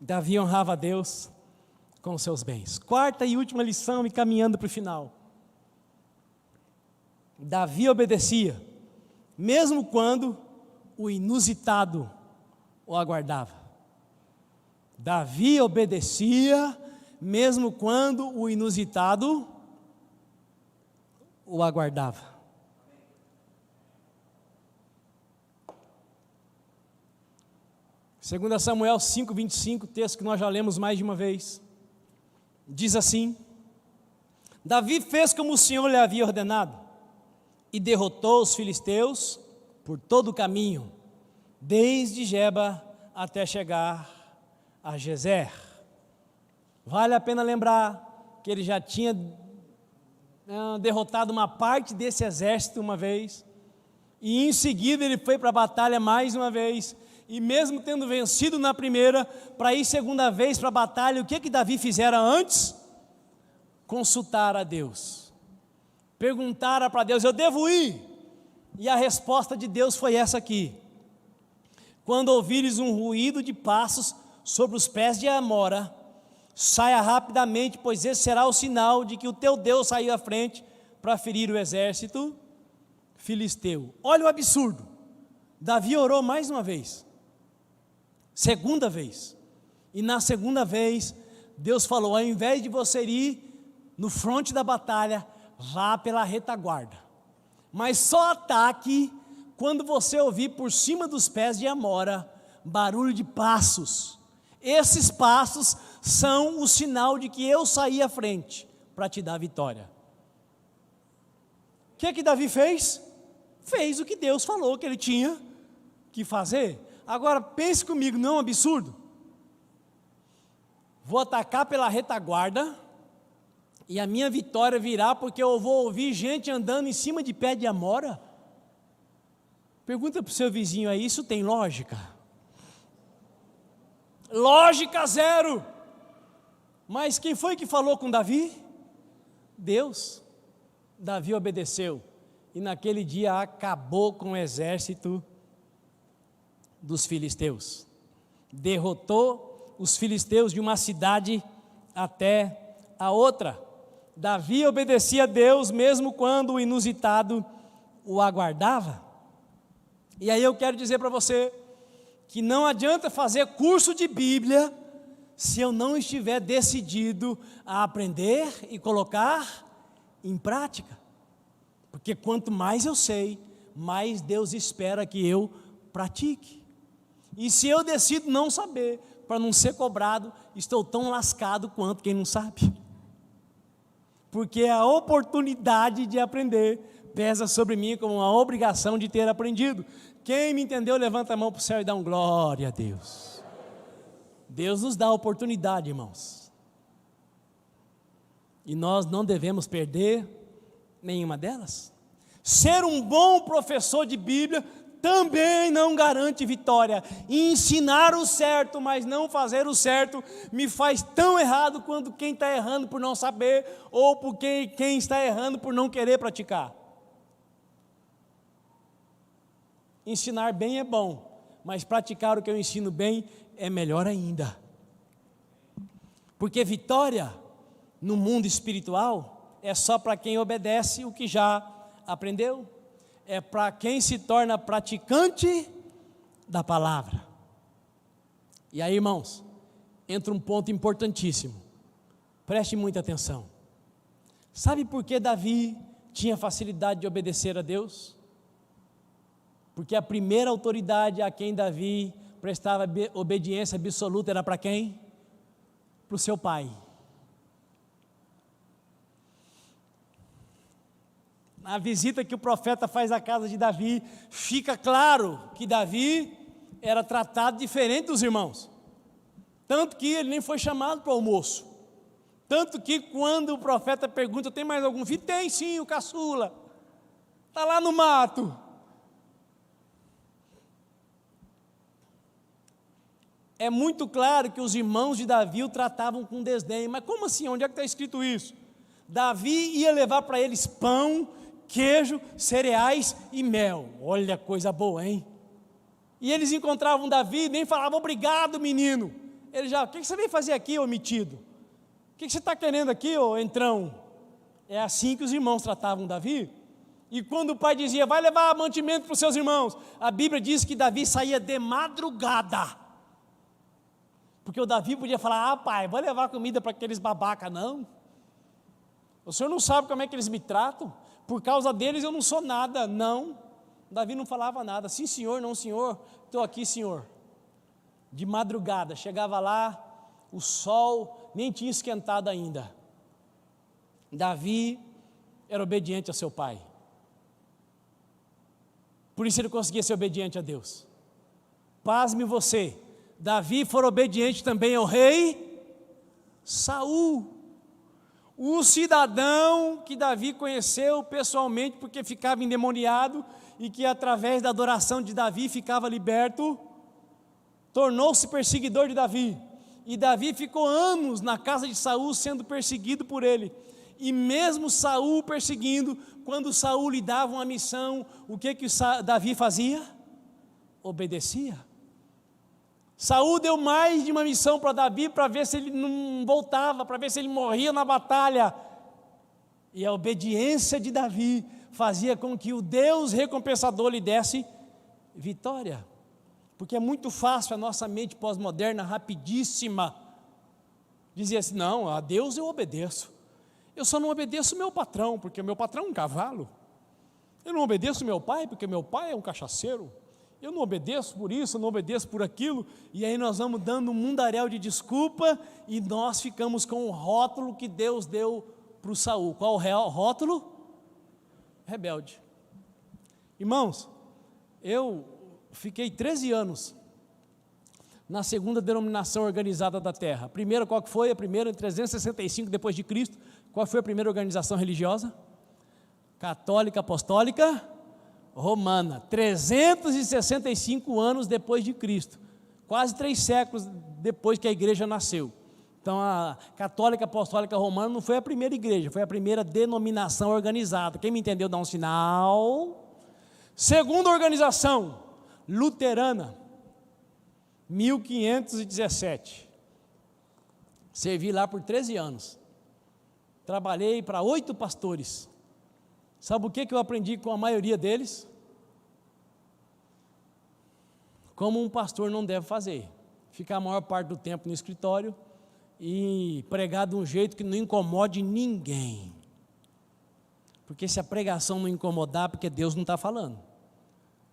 Davi honrava a Deus com os seus bens. Quarta e última lição, e caminhando para o final. Davi obedecia, mesmo quando o inusitado o aguardava. Davi obedecia, mesmo quando o inusitado o aguardava. Segundo Samuel 5:25, texto que nós já lemos mais de uma vez, diz assim: Davi fez como o Senhor lhe havia ordenado, e derrotou os filisteus por todo o caminho, desde Geba até chegar a Gezer. Vale a pena lembrar que ele já tinha derrotado uma parte desse exército uma vez, e em seguida ele foi para a batalha mais uma vez, e mesmo tendo vencido na primeira, para ir segunda vez para a batalha, o que Davi fizera antes? Consultar a Deus, perguntar para Deus: eu devo ir? E a resposta de Deus foi essa aqui: quando ouvires um ruído de passos sobre os pés de Amora, saia rapidamente, pois esse será o sinal de que o teu Deus saiu à frente para ferir o exército filisteu. Olha o absurdo, Davi orou mais uma vez, segunda vez, e na segunda vez, Deus falou: ao invés de você ir no fronte da batalha, vá pela retaguarda, mas só ataque quando você ouvir por cima dos pés de Amora, barulho de passos. Esses passos são o sinal de que eu saí à frente, para te dar a vitória. O que Davi fez? Fez o que Deus falou que ele tinha que fazer. Agora pense comigo, não é um absurdo? Vou atacar pela retaguarda, e a minha vitória virá porque eu vou ouvir gente andando em cima de pé de Amora? Pergunta para o seu vizinho aí, isso tem lógica? Lógica zero. Mas quem foi que falou com Davi? Deus. Davi obedeceu, e naquele dia acabou com o exército dos filisteus, derrotou os filisteus de uma cidade até a outra. Davi obedecia a Deus mesmo quando o inusitado o aguardava. E aí eu quero dizer para você que não adianta fazer curso de Bíblia se eu não estiver decidido a aprender e colocar em prática, porque quanto mais eu sei, mais Deus espera que eu pratique. E se eu decido não saber, para não ser cobrado, estou tão lascado quanto quem não sabe, porque a oportunidade de aprender pesa sobre mim como uma obrigação de ter aprendido. Quem me entendeu, levanta a mão para o céu e dá um glória a Deus. Deus nos dá a oportunidade, irmãos, e nós não devemos perder nenhuma delas. Ser um bom professor de Bíblia também não garante vitória. Ensinar o certo, mas não fazer o certo, me faz tão errado quanto quem está errando por não saber, ou por quem está errando por não querer praticar. Ensinar bem é bom, mas praticar o que eu ensino bem é melhor ainda. Porque vitória no mundo espiritual é só para quem obedece o que já aprendeu, é para quem se torna praticante da palavra. E aí, irmãos, entra um ponto importantíssimo, preste muita atenção. Sabe por que Davi tinha facilidade de obedecer a Deus? Porque a primeira autoridade a quem Davi prestava obediência absoluta era para quem? Para o seu pai. Na visita que o profeta faz à casa de Davi, fica claro que Davi era tratado diferente dos irmãos, tanto que ele nem foi chamado para o almoço, tanto que quando o profeta pergunta: tem mais algum filho? Tem sim, o caçula, está lá no mato. É muito claro que os irmãos de Davi o tratavam com desdém. Mas como assim? Onde é que está escrito isso? Davi ia levar para eles pão, queijo, cereais e mel. Olha, coisa boa, hein? E eles encontravam Davi e nem falavam: obrigado, menino. Ele já: o que você veio fazer aqui, ô metido? O que você está querendo aqui, ô entrão? É assim que os irmãos tratavam Davi. E quando o pai dizia: vai levar mantimento para os seus irmãos, a Bíblia diz que Davi saía de madrugada. Porque o Davi podia falar: ah, pai, vou levar comida para aqueles babaca. Não, o senhor não sabe como é que eles me tratam, por causa deles eu não sou nada. Não, Davi não falava nada. Sim senhor, não senhor, estou aqui senhor. De madrugada, chegava lá, o sol nem tinha esquentado ainda. Davi era obediente a seu pai, por isso ele conseguia ser obediente a Deus. Pasme você, Davi foi obediente também ao rei Saul, o cidadão que Davi conheceu pessoalmente porque ficava endemoniado e que através da adoração de Davi ficava liberto tornou-se perseguidor de Davi, e Davi ficou anos na casa de Saul sendo perseguido por ele, e mesmo Saul perseguindo, quando Saul lhe dava uma missão, o que Davi fazia? Obedecia. Saul deu mais de uma missão para Davi, para ver se ele não voltava, para ver se ele morria na batalha, e a obediência de Davi fazia com que o Deus recompensador lhe desse vitória, porque é muito fácil a nossa mente pós-moderna, rapidíssima, dizer assim, não, a Deus eu obedeço, eu só não obedeço meu patrão, porque meu patrão é um cavalo, eu não obedeço meu pai, porque meu pai é um cachaceiro, eu não obedeço por isso, eu não obedeço por aquilo, e aí nós vamos dando um mundaréu de desculpa, e nós ficamos com o rótulo que Deus deu para o Saul. Qual o rótulo? Rebelde. Irmãos, eu fiquei 13 anos na segunda denominação organizada da terra. A primeira, qual que foi? A primeira em 365 depois de Cristo. Qual foi a primeira organização religiosa? Católica Apostólica Romana. 365 anos depois de Cristo. Quase 3 séculos depois que a igreja nasceu. Então a Católica Apostólica Romana não foi a primeira igreja, foi a primeira denominação organizada. Quem me entendeu dá um sinal. Segunda organização, luterana, 1517. Servi lá por 13 anos. Trabalhei para 8 pastores. Sabe o que eu aprendi com a maioria deles? Como um pastor não deve fazer. Ficar a maior parte do tempo no escritório e pregar de um jeito que não incomode ninguém. Porque se a pregação não incomodar, porque Deus não está falando.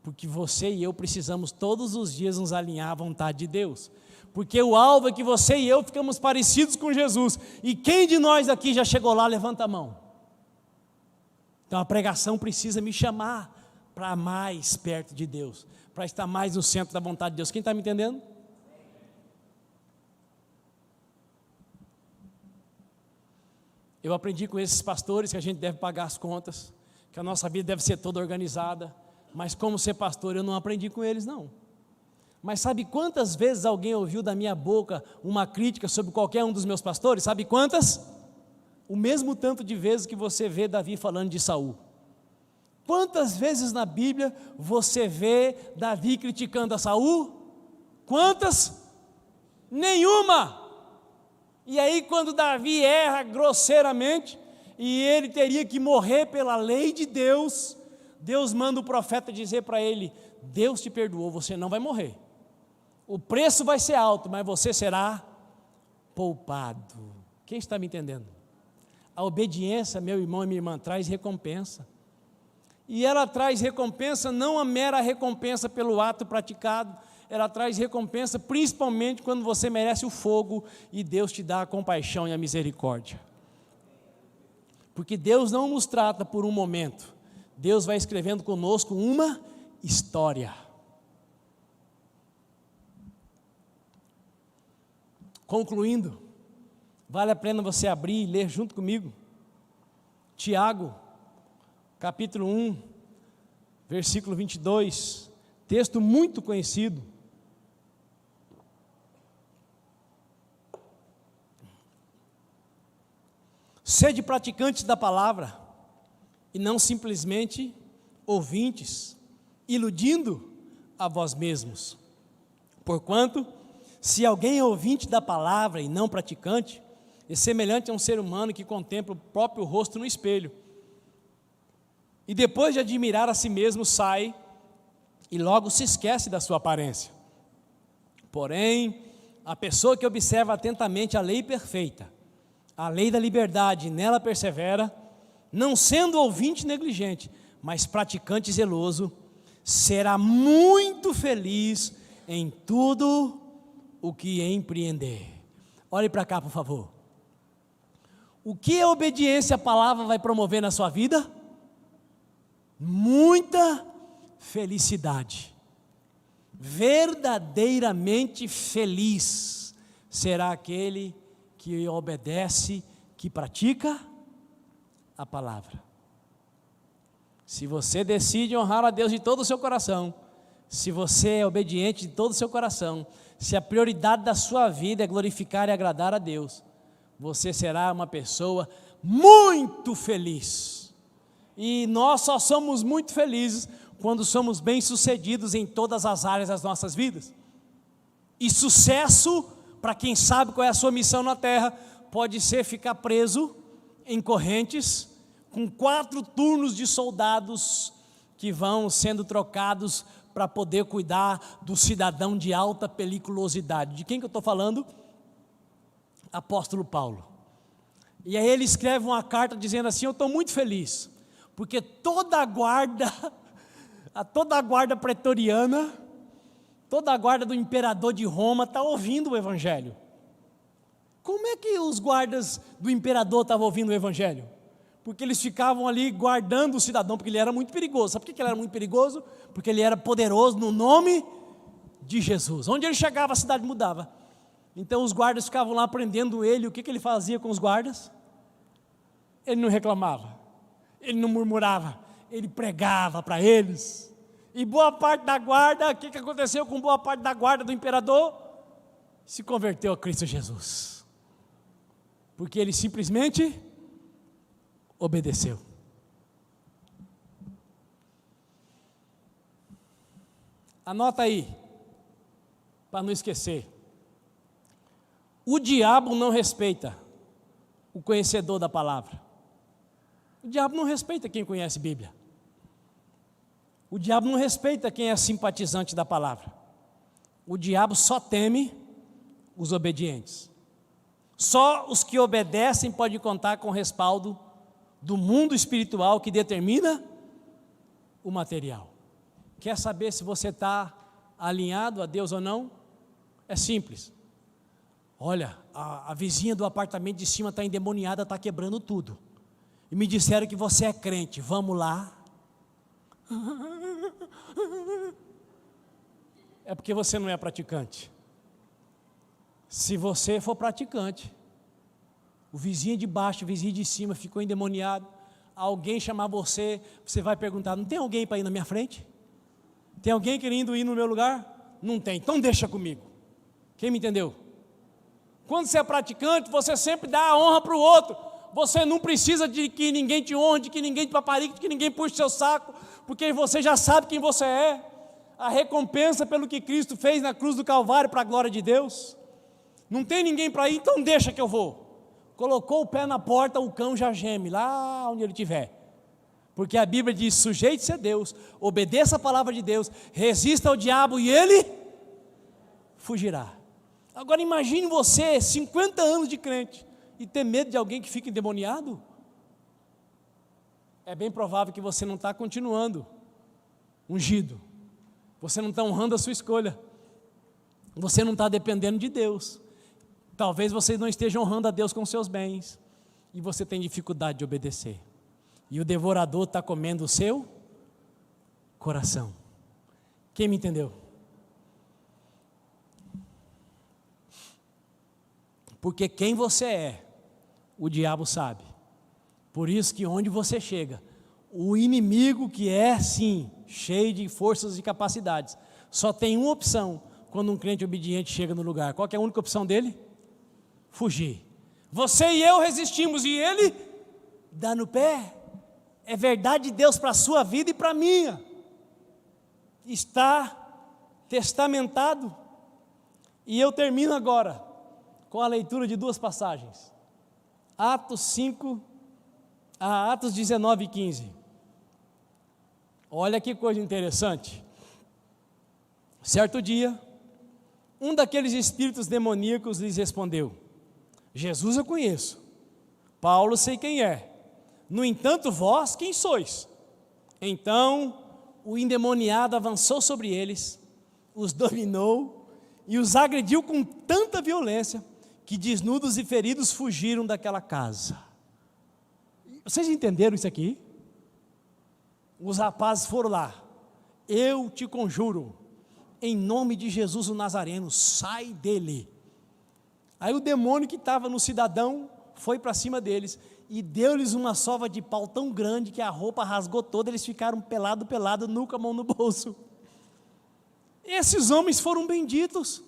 Porque você e eu precisamos todos os dias nos alinhar à vontade de Deus. Porque o alvo é que você e eu ficamos parecidos com Jesus. E quem de nós aqui já chegou lá, levanta a mão. Então a pregação precisa me chamar para mais perto de Deus, para estar mais no centro da vontade de Deus. Quem está me entendendo? Eu aprendi com esses pastores que a gente deve pagar as contas, que a nossa vida deve ser toda organizada, mas como ser pastor eu não aprendi com eles não. Mas sabe quantas vezes alguém ouviu da minha boca uma crítica sobre qualquer um dos meus pastores? Sabe quantas? O mesmo tanto de vezes que você vê Davi falando de Saul. Quantas vezes na Bíblia você vê Davi criticando a Saul? Quantas? Nenhuma! E aí quando Davi erra grosseiramente, e ele teria que morrer pela lei de Deus, Deus manda o profeta dizer para ele, Deus te perdoou, você não vai morrer. O preço vai ser alto, mas você será poupado. Quem está me entendendo? A obediência, meu irmão e minha irmã, traz recompensa. E ela traz recompensa, não a mera recompensa pelo ato praticado, ela traz recompensa principalmente quando você merece o fogo e Deus te dá a compaixão e a misericórdia. Porque Deus não nos trata por um momento, Deus vai escrevendo conosco uma história. Concluindo, vale a pena você abrir e ler junto comigo, Tiago, capítulo 1, versículo 22, texto muito conhecido. Sede praticantes da palavra, e não simplesmente ouvintes, iludindo a vós mesmos. Porquanto, se alguém é ouvinte da palavra e não praticante, é semelhante a um ser humano que contempla o próprio rosto no espelho, e depois de admirar a si mesmo, sai e logo se esquece da sua aparência. Porém, a pessoa que observa atentamente a lei perfeita, a lei da liberdade, e nela persevera, não sendo ouvinte negligente, mas praticante zeloso, será muito feliz em tudo o que empreender. Olhe para cá, por favor. O que a obediência à palavra vai promover na sua vida? Muita felicidade. Verdadeiramente feliz será aquele que obedece, que pratica a palavra. Se você decide honrar a Deus de todo o seu coração, se você é obediente de todo o seu coração, se a prioridade da sua vida é glorificar e agradar a Deus, você será uma pessoa muito feliz. E nós só somos muito felizes quando somos bem-sucedidos em todas as áreas das nossas vidas. E sucesso, para quem sabe qual é a sua missão na terra, pode ser ficar preso em correntes, com 4 turnos de soldados que vão sendo trocados para poder cuidar do cidadão de alta periculosidade. De quem que eu estou falando? Apóstolo Paulo. E aí ele escreve uma carta dizendo assim: eu estou muito feliz, porque toda a guarda pretoriana, toda a guarda do imperador de Roma está ouvindo o Evangelho. Como é que os guardas do imperador estavam ouvindo o Evangelho? Porque eles ficavam ali guardando o cidadão, porque ele era muito perigoso. Sabe por que ele era muito perigoso? Porque ele era poderoso no nome de Jesus. Onde ele chegava, a cidade mudava. Então os guardas ficavam lá prendendo ele. O que ele fazia com os guardas? Ele não reclamava, ele não murmurava, ele pregava para eles. E boa parte da guarda, o que aconteceu com boa parte da guarda do imperador? Se converteu a Cristo Jesus, porque ele simplesmente obedeceu. Anota aí, para não esquecer. O diabo não respeita o conhecedor da palavra. O diabo não respeita quem conhece Bíblia. O diabo não respeita quem é simpatizante da palavra. O diabo só teme os obedientes. Só os que obedecem podem contar com o respaldo do mundo espiritual que determina o material. Quer saber se você está alinhado a Deus ou não? É simples. Olha, a vizinha do apartamento de cima está endemoniada, está quebrando tudo. E me disseram que você é crente, vamos lá. É porque você não é praticante. Se você for praticante, o vizinho de baixo, o vizinho de cima ficou endemoniado, alguém chamar você, você vai perguntar: não tem alguém para ir na minha frente? Tem alguém querendo ir no meu lugar? Não tem, então deixa comigo. Quem me entendeu? Quando você é praticante, você sempre dá a honra para o outro. Você não precisa de que ninguém te honre, de que ninguém te paparique, de que ninguém puxe seu saco, porque você já sabe quem você é. A recompensa pelo que Cristo fez na cruz do Calvário para a glória de Deus. Não tem ninguém para ir, então deixa que eu vou. Colocou o pé na porta, o cão já geme, lá onde ele estiver. Porque a Bíblia diz: sujeite-se a Deus, obedeça a palavra de Deus, resista ao diabo e ele fugirá. Agora imagine você, 50 anos de crente, e ter medo de alguém que fica endemoniado. É bem provável que você não está continuando ungido. Você não está honrando a sua escolha. Você não está dependendo de Deus. Talvez você não esteja honrando a Deus com seus bens. E você tem dificuldade de obedecer. E o devorador está comendo o seu coração. Quem me entendeu? Porque quem você é, o diabo sabe. Por isso que onde você chega, o inimigo, que é sim cheio de forças e capacidades, só tem uma opção quando um crente obediente chega no lugar. Qual que é a única opção dele? Fugir. Você e eu resistimos e ele dá no pé. É verdade de Deus para a sua vida e para a minha. Está testamentado. E eu termino agora com a leitura de 2 passagens. Atos 19 e 15. Olha que coisa interessante. Certo dia, um daqueles espíritos demoníacos lhes respondeu: Jesus eu conheço, Paulo sei quem é, no entanto vós quem sois? Então o endemoniado avançou sobre eles, os dominou e os agrediu com tanta violência que desnudos e feridos fugiram daquela casa. Vocês entenderam isso aqui? Os rapazes foram lá: eu te conjuro, em nome de Jesus o Nazareno, sai dele. Aí o demônio que estava no cidadão foi para cima deles e deu-lhes uma sova de pau tão grande que a roupa rasgou toda, eles ficaram pelado, nu com a mão no bolso. Esses homens foram benditos.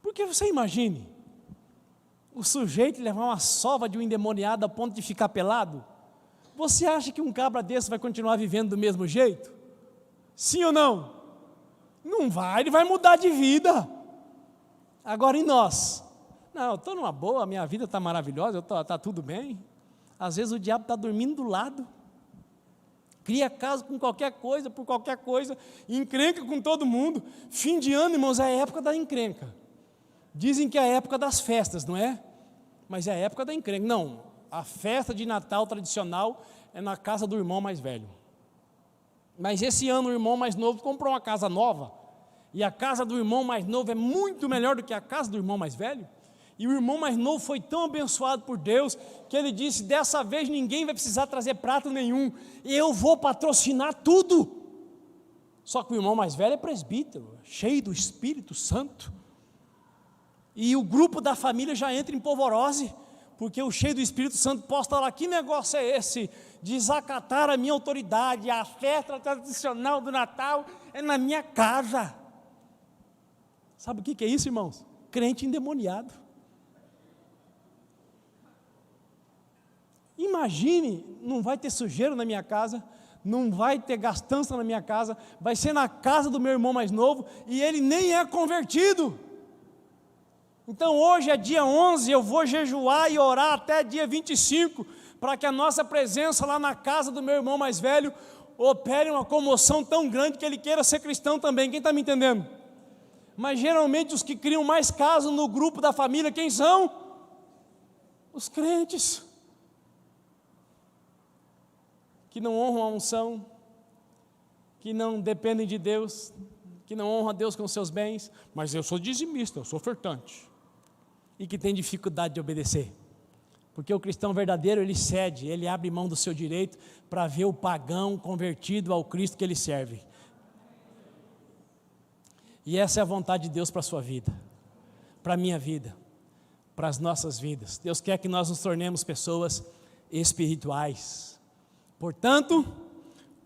Porque você imagine, o sujeito levar uma sova de um endemoniado a ponto de ficar pelado. Você acha que um cabra desse vai continuar vivendo do mesmo jeito? Sim ou não? Não vai, ele vai mudar de vida. Agora, e nós? Não, eu estou numa boa, a minha vida está maravilhosa, está tudo bem. Às vezes o diabo está dormindo do lado, cria caso com qualquer coisa, por qualquer coisa, encrenca com todo mundo. Fim de ano, irmãos, é a época da encrenca. Dizem que é a época das festas, não é? Mas é a época da encrenca. Não, a festa de Natal tradicional é na casa do irmão mais velho. Mas esse ano o irmão mais novo comprou uma casa nova, e a casa do irmão mais novo é muito melhor do que a casa do irmão mais velho. E o irmão mais novo foi tão abençoado por Deus, que ele disse: dessa vez ninguém vai precisar trazer prato nenhum, eu vou patrocinar tudo. Só que o irmão mais velho é presbítero, cheio do Espírito Santo, e o grupo da família já entra em polvorose, porque o cheio do Espírito Santo posta lá: que negócio é esse, desacatar a minha autoridade, a festa tradicional do Natal é na minha casa. Sabe o que é isso, irmãos? Crente endemoniado. Imagine, não vai ter sujeira na minha casa, não vai ter gastança na minha casa, vai ser na casa do meu irmão mais novo, e ele nem é convertido. Então hoje é dia 11, eu vou jejuar e orar até dia 25, para que a nossa presença lá na casa do meu irmão mais velho opere uma comoção tão grande que ele queira ser cristão também. Quem está me entendendo? Mas geralmente os que criam mais caso no grupo da família, quem são? Os crentes, que não honram a unção, que não dependem de Deus, que não honram a Deus com seus bens. Mas eu sou dizimista, eu sou ofertante, e que tem dificuldade de obedecer, porque o cristão verdadeiro, ele cede, ele abre mão do seu direito, para ver o pagão convertido ao Cristo que ele serve. E essa é a vontade de Deus para a sua vida, para a minha vida, para as nossas vidas. Deus quer que nós nos tornemos pessoas espirituais. Portanto,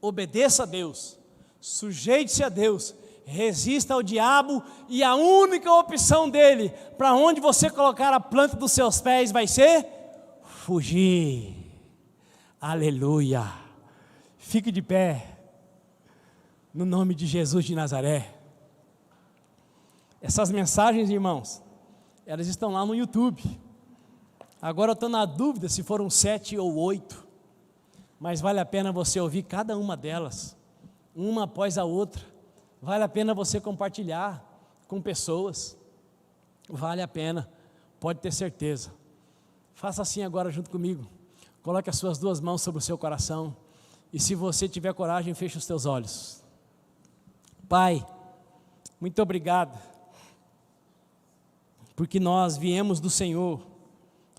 obedeça a Deus, sujeite-se a Deus, resista ao diabo, e a única opção dele, para onde você colocar a planta dos seus pés, vai ser fugir. Aleluia. Fique de pé, no nome de Jesus de Nazaré. Essas mensagens, irmãos, elas estão lá no YouTube. Agora eu estou na dúvida se foram 7 ou 8, mas vale a pena você ouvir cada uma delas, uma após a outra. Vale a pena você compartilhar com pessoas, vale a pena, pode ter certeza. Faça assim agora junto comigo, coloque as suas duas mãos sobre o seu coração, e se você tiver coragem, feche os teus olhos. Pai, muito obrigado, porque nós viemos do Senhor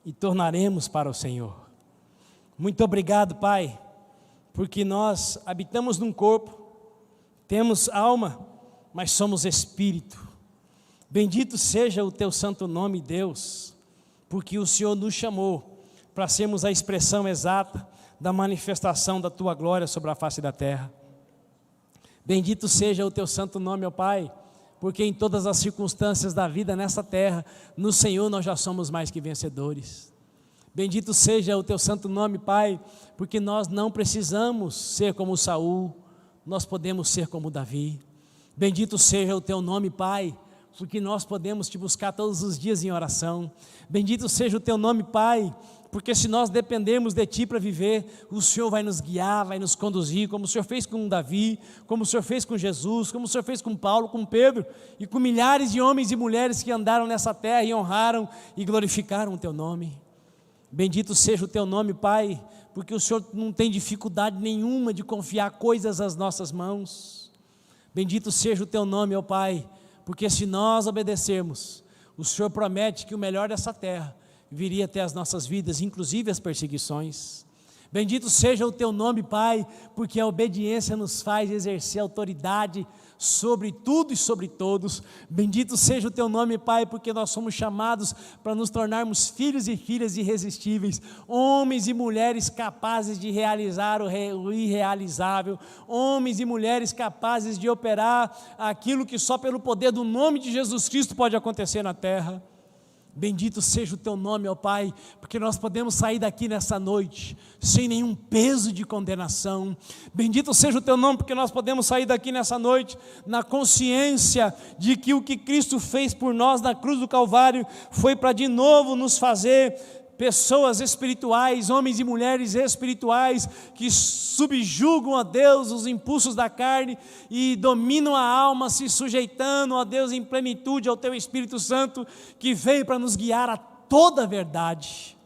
e tornaremos para o Senhor. Muito obrigado, Pai, porque nós habitamos num corpo, temos alma, mas somos espírito. Bendito seja o teu santo nome, Deus, porque o Senhor nos chamou para sermos a expressão exata da manifestação da tua glória sobre a face da terra. Bendito seja o teu santo nome, ó Pai, porque em todas as circunstâncias da vida nessa terra, no Senhor nós já somos mais que vencedores. Bendito seja o teu santo nome, Pai, porque nós não precisamos ser como Saul, nós podemos ser como Davi. Bendito seja o teu nome, Pai, porque nós podemos te buscar todos os dias em oração. Bendito seja o teu nome, Pai, porque se nós dependermos de ti para viver, o Senhor vai nos guiar, vai nos conduzir, como o Senhor fez com Davi, como o Senhor fez com Jesus, como o Senhor fez com Paulo, com Pedro, e com milhares de homens e mulheres que andaram nessa terra e honraram e glorificaram o teu nome. Bendito seja o teu nome, Pai, porque o Senhor não tem dificuldade nenhuma de confiar coisas às nossas mãos. Bendito seja o teu nome, ó Pai, porque se nós obedecermos, o Senhor promete que o melhor dessa terra viria até as nossas vidas, inclusive as perseguições. Bendito seja o teu nome, Pai, porque a obediência nos faz exercer autoridade sobre tudo e sobre todos. Bendito seja o teu nome, Pai, porque nós somos chamados para nos tornarmos filhos e filhas irresistíveis, homens e mulheres capazes de realizar o irrealizável, homens e mulheres capazes de operar aquilo que só pelo poder do nome de Jesus Cristo pode acontecer na terra. Bendito seja o teu nome, ó Pai, porque nós podemos sair daqui nessa noite sem nenhum peso de condenação. Bendito seja o teu nome, porque nós podemos sair daqui nessa noite na consciência de que o que Cristo fez por nós na cruz do Calvário foi para de novo nos fazer pessoas espirituais, homens e mulheres espirituais, que subjugam a Deus os impulsos da carne e dominam a alma, se sujeitando a Deus em plenitude, ao teu Espírito Santo, que veio para nos guiar a toda a verdade.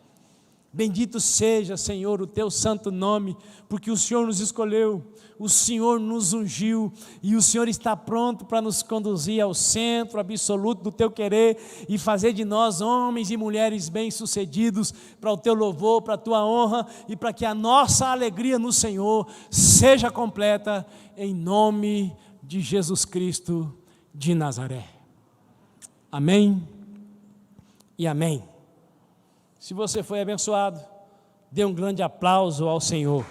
Bendito seja, Senhor, o teu santo nome, porque o Senhor nos escolheu, o Senhor nos ungiu, e o Senhor está pronto para nos conduzir ao centro absoluto do teu querer, e fazer de nós homens e mulheres bem-sucedidos, para o teu louvor, para a tua honra, e para que a nossa alegria no Senhor seja completa, em nome de Jesus Cristo de Nazaré. Amém e amém. Se você foi abençoado, dê um grande aplauso ao Senhor.